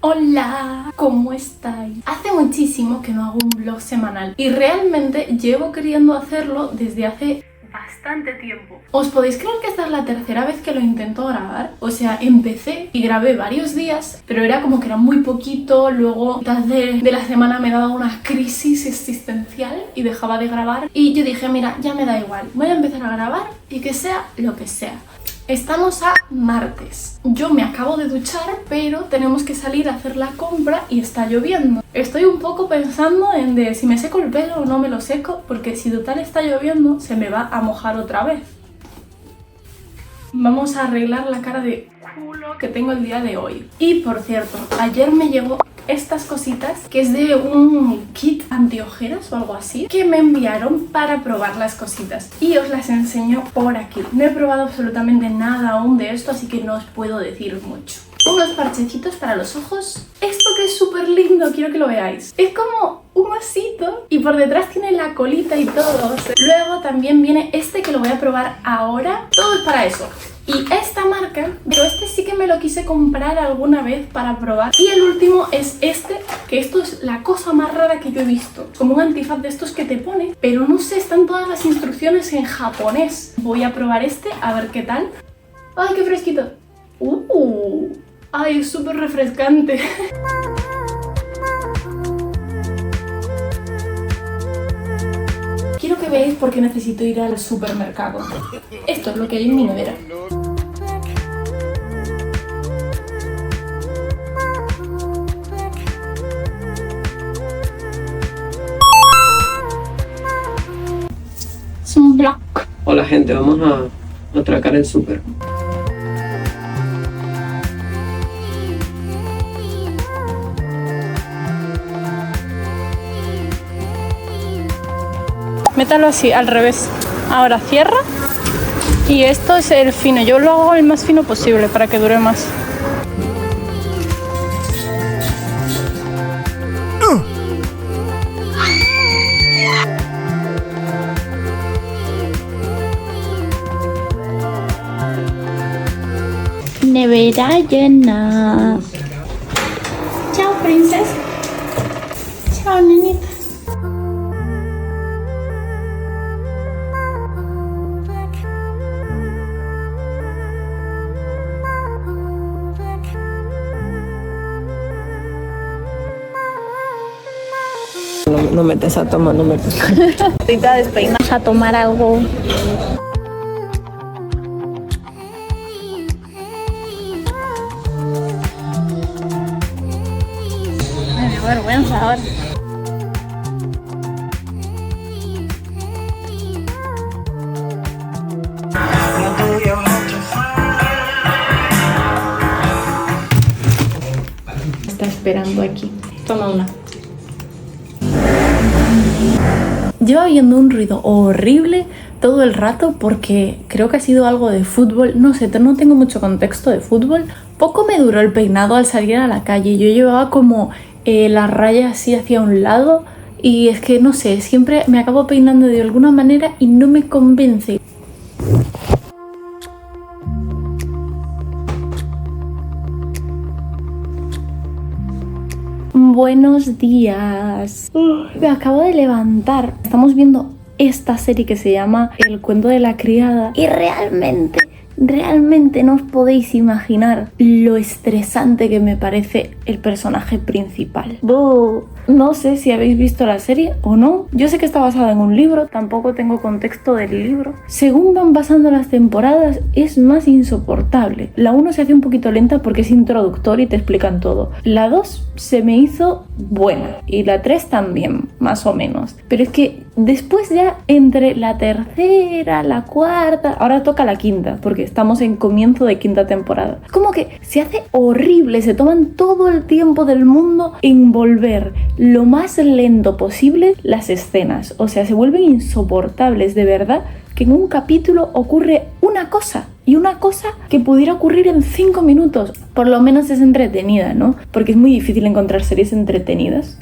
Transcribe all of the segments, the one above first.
Hola, ¿cómo estáis? Hace muchísimo que no hago un vlog semanal y realmente llevo queriendo hacerlo desde hace bastante tiempo. ¿Os podéis creer que esta es la tercera vez que lo intento grabar? O sea, empecé y grabé varios días, pero era como que era muy poquito, luego a mitad de la semana me daba una crisis existencial y dejaba de grabar y yo dije, mira, ya me da igual, voy a empezar a grabar y que sea lo que sea. Estamos a martes. Yo me acabo de duchar, pero tenemos que salir a hacer la compra y está lloviendo. Estoy un poco pensando en de si me seco el pelo o no me lo seco, porque si total está lloviendo, se me va a mojar otra vez. Vamos a arreglar la cara de culo que tengo el día de hoy. Y por cierto, ayer me llegó estas cositas, que es de un kit antiojeras o algo así, que me enviaron para probar las cositas. Y os las enseño por aquí. No he probado absolutamente nada aún de esto, así que no os puedo decir mucho. Unos parchecitos para los ojos. Esto que es súper lindo, quiero que lo veáis. Es como un osito y por detrás tiene la colita y todo. Luego también viene este que lo voy a probar ahora. Todo es para eso. Y esta marca, pero este sí que me lo quise comprar alguna vez para probar. Y el último es este, que esto es la cosa más rara que yo he visto. Como un antifaz de estos que te pone, pero no sé, están todas las instrucciones en japonés. Voy a probar este, a ver qué tal. ¡Ay, qué fresquito! ¡Ay, es súper refrescante! Quiero que veáis por qué necesito ir al supermercado. Esto es lo que hay en mi nevera. Es un vlog. Hola gente, vamos a atracar el súper. Métalo así, al revés. Ahora cierra. Y esto es el fino. Yo lo hago el más fino posible para que dure más. Nevera llena. Chao, princesa. Chao, nenita. No metes a tomar, no metes. Ahorita despeinas a tomar algo. Me dio vergüenza ahora. Está esperando aquí. Toma una. Lleva oyendo un ruido horrible todo el rato porque creo que ha sido algo de fútbol. No sé, no tengo mucho contexto de fútbol. Poco me duró el peinado al salir a la calle. Yo llevaba como la raya así hacia un lado y es que no sé, siempre me acabo peinando de alguna manera y no me convence. Buenos días. Me acabo de levantar. Estamos viendo esta serie que se llama El cuento de la criada y realmente no os podéis imaginar lo estresante que me parece el personaje principal. No sé si habéis visto la serie o no. Yo sé que está basada en un libro, tampoco tengo contexto del libro. Según van pasando las temporadas es más insoportable. La 1 se hace un poquito lenta porque es introductoria y te explican todo. La 2 se me hizo buena y la 3 también, más o menos. Pero es que después ya entre la tercera, la cuarta, ahora toca la quinta porque estamos en comienzo de quinta temporada. Es como que se hace horrible, se toman todo el tiempo del mundo en volver lo más lento posible las escenas. O sea, se vuelven insoportables de verdad que en un capítulo ocurre una cosa. Y una cosa que pudiera ocurrir en 5 minutos. Por lo menos es entretenida, ¿no? Porque es muy difícil encontrar series entretenidas.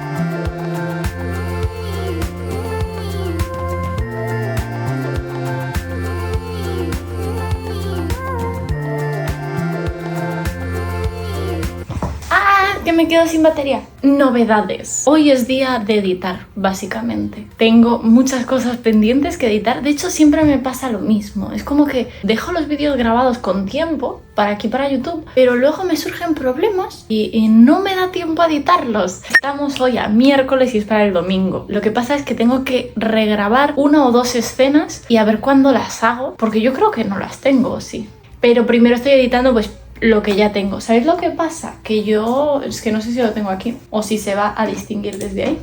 qué me quedo sin batería? Novedades. Hoy es día de editar, básicamente. Tengo muchas cosas pendientes que editar. De hecho, siempre me pasa lo mismo. Es como que dejo los vídeos grabados con tiempo para aquí, para YouTube, pero luego me surgen problemas y no me da tiempo a editarlos. Estamos hoy a miércoles y es para el domingo. Lo que pasa es que tengo que regrabar 1 o 2 escenas y a ver cuándo las hago, porque yo creo que no las tengo, sí. Pero primero estoy editando pues lo que ya tengo. ¿Sabéis lo que pasa? Que yo, es que no sé si lo tengo aquí o si se va a distinguir desde ahí.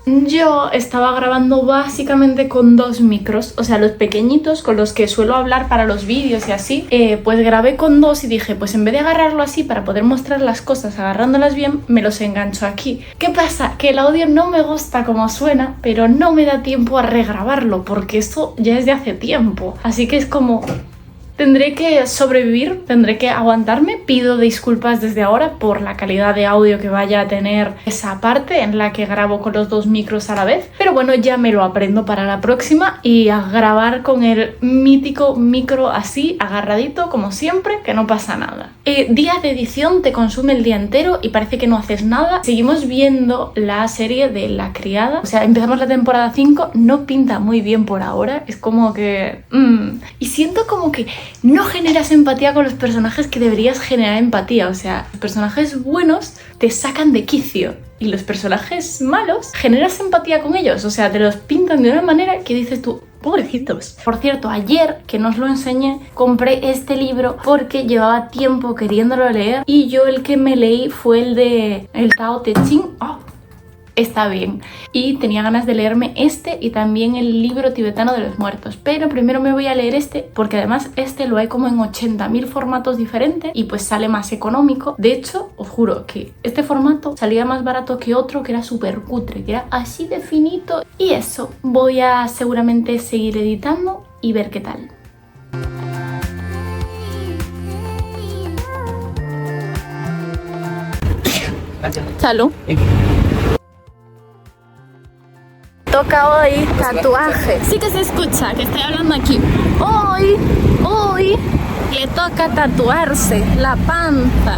Yo estaba grabando básicamente con 2 micros, o sea, los pequeñitos con los que suelo hablar para los vídeos y así, pues grabé con 2 y dije, pues en vez de agarrarlo así para poder mostrar las cosas agarrándolas bien, me los engancho aquí. ¿Qué pasa? Que el audio no me gusta como suena, pero no me da tiempo a regrabarlo, porque esto ya es de hace tiempo, así que es como... Tendré que sobrevivir, tendré que aguantarme. Pido disculpas desde ahora por la calidad de audio que vaya a tener esa parte en la que grabo con los 2 micros a la vez. Pero bueno, ya me lo aprendo para la próxima y a grabar con el mítico micro así, agarradito, como siempre, que no pasa nada. Día de edición te consume el día entero y parece que no haces nada. Seguimos viendo la serie de La Criada. O sea, empezamos la temporada 5, no pinta muy bien por ahora. Es como que... Y siento como que... no generas empatía con los personajes que deberías generar empatía. O sea, los personajes buenos te sacan de quicio y los personajes malos generas empatía con ellos. O sea, te los pintan de una manera que dices tú, pobrecitos. Por cierto, ayer, que no os lo enseñé, compré este libro porque llevaba tiempo queriéndolo leer y yo el que me leí fue el de el Tao Te Ching. Está bien, y tenía ganas de leerme este y también el libro tibetano de los muertos, pero primero me voy a leer este porque además este lo hay como en 80.000 formatos diferentes y pues sale más económico. De hecho, os juro que este formato salía más barato que otro que era súper cutre, que era así de finito. Y eso, voy a seguramente seguir editando y ver qué tal. Salud. Toca hoy tatuaje. Sí que se escucha que estoy hablando aquí. Hoy le toca tatuarse la panza.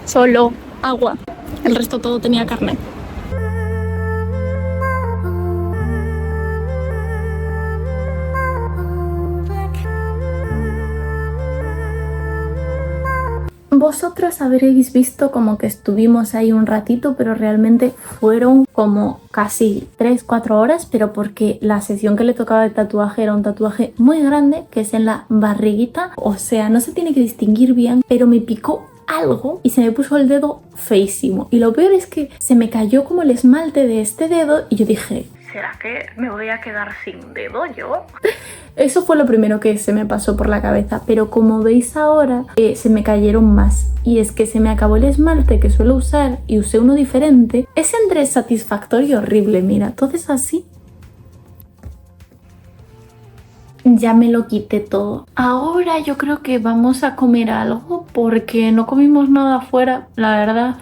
Solo agua. El resto todo tenía carne. Vosotros habréis visto como que estuvimos ahí un ratito, pero realmente fueron como casi 3-4 horas, pero porque la sesión que le tocaba de tatuaje era un tatuaje muy grande, que es en la barriguita. O sea, no se tiene que distinguir bien, pero me picó algo y se me puso el dedo feísimo. Y lo peor es que se me cayó como el esmalte de este dedo y yo dije, ¿será que me voy a quedar sin dedo yo? Eso fue lo primero que se me pasó por la cabeza, pero como veis ahora, se me cayeron más. Y es que se me acabó el esmalte que suelo usar y usé uno diferente. Es entre satisfactorio y horrible, mira, entonces así. Ya me lo quité todo. Ahora yo creo que vamos a comer algo porque no comimos nada afuera, la verdad.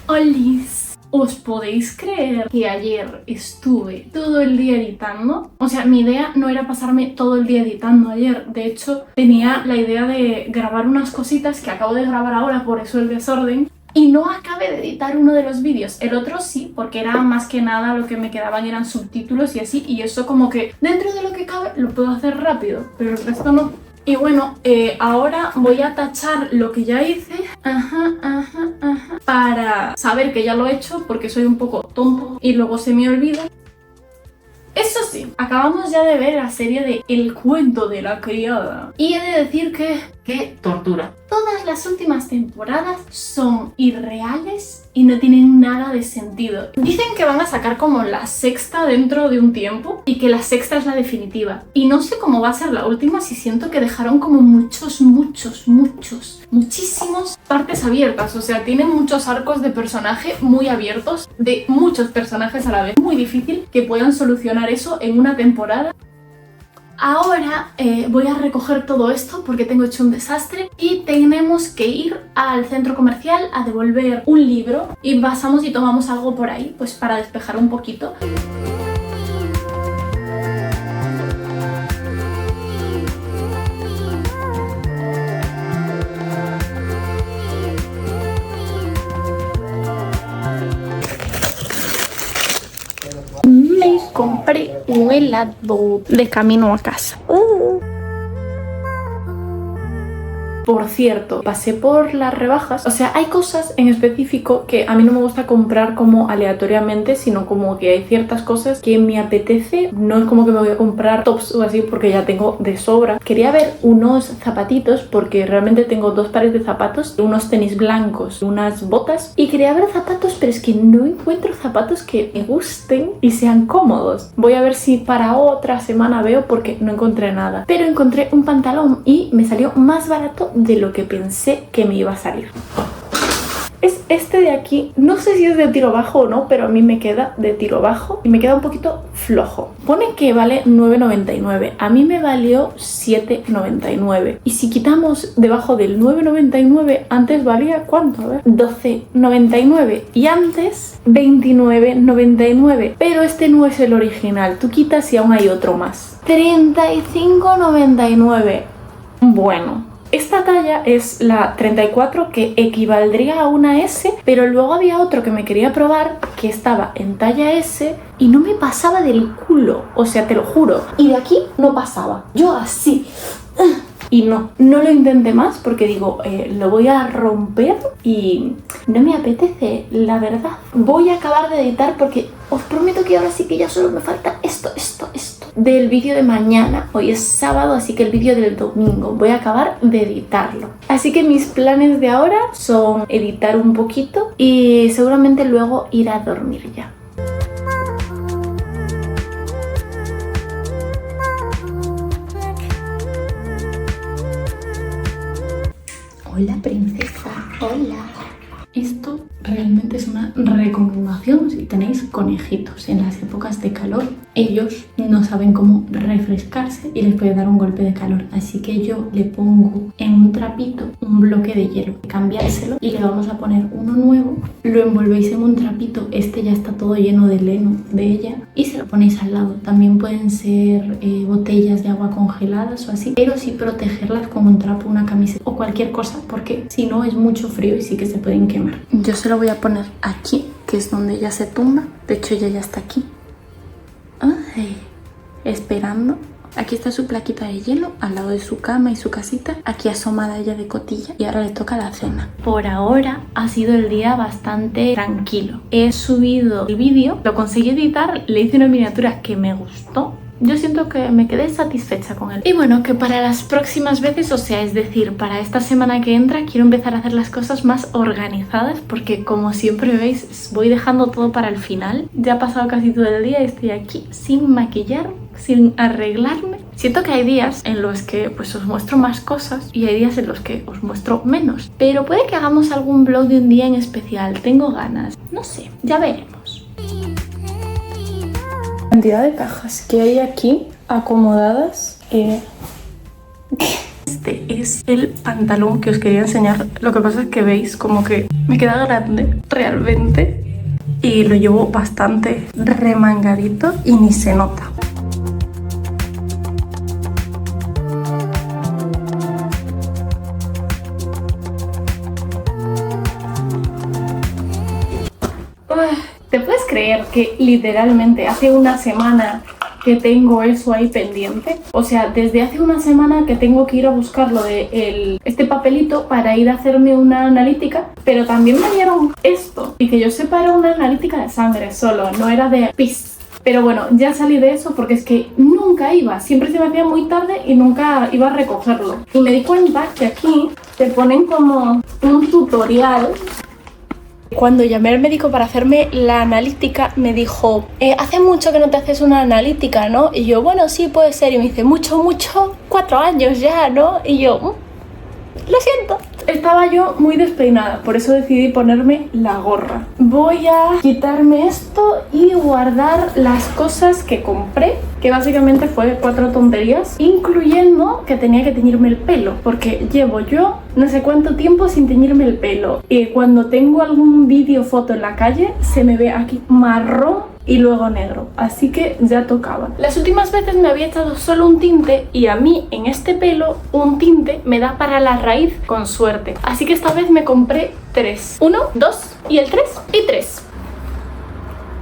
¡Olis! ¿Os podéis creer que ayer estuve todo el día editando? O sea, mi idea no era pasarme todo el día editando ayer. De hecho, tenía la idea de grabar unas cositas que acabo de grabar ahora, por eso el desorden. Y no acabé de editar uno de los vídeos. El otro sí, porque era más que nada lo que me quedaban eran subtítulos y así. Y eso como que dentro de lo que cabe lo puedo hacer rápido, pero el resto no. Y bueno, ahora voy a tachar lo que ya hice, para saber que ya lo he hecho, porque soy un poco tonto y luego se me olvida. Eso sí, acabamos ya de ver la serie de El cuento de la criada. Y he de decir que... ¡qué tortura! Todas las últimas temporadas son irreales y no tienen nada de sentido. Dicen que van a sacar como la sexta dentro de un tiempo y que la sexta es la definitiva. Y no sé cómo va a ser la última, si siento que dejaron como muchísimos partes abiertas. O sea, tienen muchos arcos de personaje muy abiertos, de muchos personajes a la vez. Muy difícil que puedan solucionar eso en una temporada. Ahora voy a recoger todo esto porque tengo hecho un desastre y tenemos que ir al centro comercial a devolver un libro y pasamos y tomamos algo por ahí, pues para despejar un poquito. Me compré un helado de camino a casa. Por cierto, pasé por las rebajas. O sea, hay cosas en específico que a mí no me gusta comprar como aleatoriamente, sino como que hay ciertas cosas que me apetece. No es como que me voy a comprar tops o así porque ya tengo de sobra. Quería ver unos zapatitos porque realmente tengo 2 pares de zapatos, unos tenis blancos, unas botas. Y quería ver zapatos, pero es que no encuentro zapatos que me gusten y sean cómodos. Voy a ver si para otra semana veo porque no encontré nada. Pero encontré un pantalón y me salió más barato de lo que pensé que me iba a salir. Es este de aquí, no sé si es de tiro bajo o no, pero a mí me queda de tiro bajo y me queda un poquito flojo. Pone que vale 9,99, a mí me valió 7,99 y si quitamos debajo del 9,99, antes valía ¿cuánto? A ver, 12,99 y antes 29,99, pero este no es el original, tú quitas y aún hay otro más. 35,99. Bueno, esta talla es la 34, que equivaldría a una S, pero luego había otro que me quería probar que estaba en talla S y no me pasaba del culo, o sea, te lo juro. Y de aquí no pasaba, yo así. Y no lo intenté más porque digo, lo voy a romper y no me apetece, la verdad. Voy a acabar de editar porque os prometo que ahora sí que ya solo me falta esto del vídeo de mañana. Hoy es sábado, así que el vídeo del domingo voy a acabar de editarlo. Así que mis planes de ahora son editar un poquito y seguramente luego ir a dormir ya. Hola, princesa. Hola. Esto realmente es una recomendación si tenéis conejitos en las épocas de calor. Ellos no saben cómo refrescarse y les puede dar un golpe de calor. Así que yo le pongo en un trapito un bloque de hielo, cambiárselo y le vamos a poner uno nuevo. Lo envolvéis en un trapito, este ya está todo lleno de leno de ella y se lo ponéis al lado. También pueden ser botellas de agua congeladas o así, pero sí protegerlas con un trapo, una camiseta o cualquier cosa porque si no es mucho frío y sí que se pueden quemar. Yo se lo voy a poner aquí, que es donde ella se tumba. De hecho ella ya está aquí. Ay, esperando. Aquí está su plaquita de hielo al lado de su cama y su casita. Aquí asomada ella de cotilla y ahora le toca la cena. Por ahora ha sido el día bastante tranquilo. He subido el vídeo, lo conseguí editar, le hice una miniatura que me gustó. Yo siento que me quedé satisfecha con él. Y bueno, que para las próximas veces, o sea, es decir, para esta semana que entra, quiero empezar a hacer las cosas más organizadas porque como siempre veis, voy dejando todo para el final. Ya ha pasado casi todo el día y estoy aquí sin maquillar, sin arreglarme. Siento que hay días en los que pues os muestro más cosas y hay días en los que os muestro menos. Pero puede que hagamos algún vlog de un día en especial, tengo ganas. No sé, ya veremos. La cantidad de cajas que hay aquí acomodadas. Este es el pantalón que os quería enseñar. Lo que pasa es que veis como que me queda grande realmente y lo llevo bastante remangadito y ni se nota. ¿Te puedes creer que literalmente hace una semana que tengo eso ahí pendiente? O sea, desde hace una semana que tengo que ir a buscarlo de este papelito para ir a hacerme una analítica, pero también me dieron esto. Y que yo sepa era una analítica de sangre solo, no era de pis. Pero bueno, ya salí de eso porque es que nunca iba, siempre se me hacía muy tarde y nunca iba a recogerlo. Y me di cuenta que aquí te ponen como un tutorial. Cuando llamé al médico para hacerme la analítica, me dijo, hace mucho que no te haces una analítica, ¿no? Y yo, bueno, sí, puede ser. Y me dice, mucho, 4 años ya, ¿no? Y yo, lo siento. estaba yo muy despeinada, por eso decidí ponerme la gorra. Voy a quitarme esto y guardar las cosas que compré, que básicamente fue 4 tonterías, incluyendo que tenía que teñirme el pelo, porque llevo yo no sé cuánto tiempo sin teñirme el pelo, y cuando tengo algún vídeo foto en la calle se me ve aquí marrón y luego negro, así que ya tocaba. Las últimas veces me había echado solo un tinte y a mí en este pelo un tinte me da para la raíz con suerte, así que esta vez me compré 3, 1, 2 y el 3 y 3.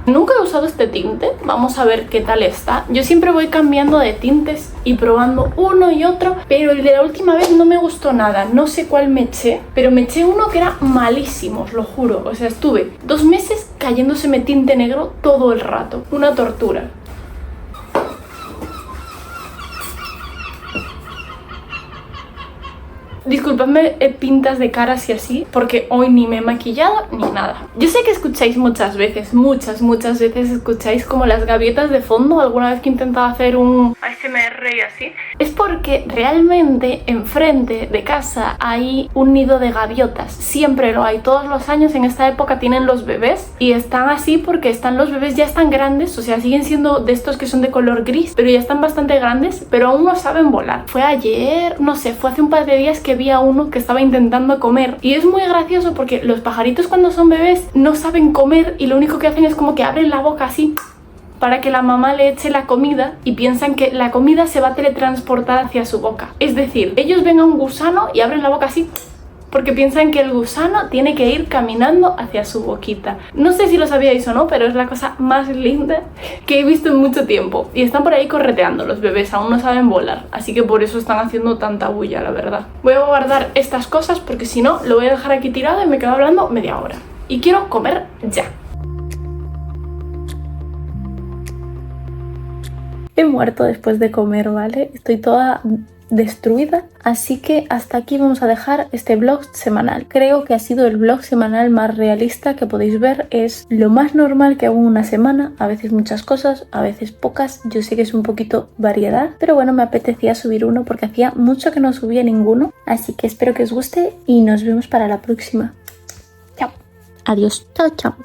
Nunca he usado este tinte, vamos a ver qué tal está. Yo siempre voy cambiando de tintes y probando uno y otro, pero el de la última vez no me gustó nada. No sé cuál me eché, pero me eché uno que era malísimo, os lo juro. O sea, estuve 2 meses cayéndoseme tinte negro todo el rato. Una tortura. Disculpadme pintas de caras y así, porque hoy ni me he maquillado ni nada. Yo sé que escucháis muchas veces escucháis como las gaviotas de fondo alguna vez que he intentado hacer un ASMR y así. Es porque realmente enfrente de casa hay un nido de gaviotas. Siempre lo hay, todos los años en esta época tienen los bebés y están así porque están los bebés ya están grandes, o sea, siguen siendo de estos que son de color gris, pero ya están bastante grandes, pero aún no saben volar. Fue ayer, no sé, fue hace un par de días que vi a uno que estaba intentando comer y es muy gracioso porque los pajaritos cuando son bebés no saben comer y lo único que hacen es como que abren la boca así para que la mamá le eche la comida y piensan que la comida se va a teletransportar hacia su boca. Es decir, ellos ven a un gusano y abren la boca así porque piensan que el gusano tiene que ir caminando hacia su boquita. No sé si lo sabíais o no, pero es la cosa más linda que he visto en mucho tiempo. Y están por ahí correteando los bebés, aún no saben volar, así que por eso están haciendo tanta bulla, la verdad. Voy a guardar estas cosas porque si no, lo voy a dejar aquí tirado y me quedo hablando media hora. Y quiero comer ya. He muerto después de comer, ¿vale? Estoy toda destruida, así que hasta aquí vamos a dejar este vlog semanal. Creo que ha sido el vlog semanal más realista que podéis ver. Es lo más normal que hago en una semana, a veces muchas cosas, a veces pocas. Yo sé que es un poquito variedad, pero bueno, me apetecía subir uno porque hacía mucho que no subía ninguno, así que espero que os guste y nos vemos para la próxima. Chao. Adiós. Chao, chao.